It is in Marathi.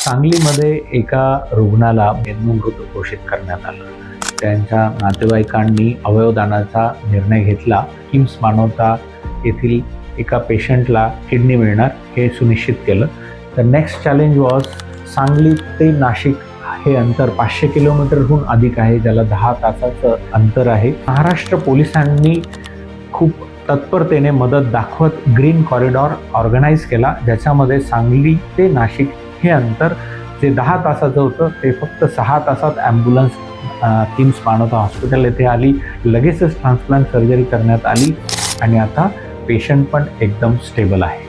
सांगलीमध्ये एका रुग्णाला मृत घोषित करण्यात आलं. त्यांच्या नातेवाईकांनी अवयवदानाचा निर्णय घेतला. किम्स मानवता येथील एका पेशंटला किडनी मिळणार हे सुनिश्चित केलं. तर नेक्स्ट चॅलेंज वॉज सांगली ते नाशिक हे अंतर 500 किलोमीटरहून अधिक आहे, ज्याला 10 तासाचं अंतर आहे. महाराष्ट्र पोलिसांनी खूप तत्परतेने मदत दाखवत ग्रीन कॉरिडॉर ऑर्गनाईज केला, ज्याच्यामध्ये सांगली ते नाशिक हे अंतर जे 10 तासाचं होतं ते फक्त 6 तासात ॲम्ब्युलन्स किम्स मानवता हॉस्पिटल येथे आली. लगेचच ट्रान्सप्लांट सर्जरी करण्यात आली आणि आता पेशंट पण एकदम स्टेबल आहे.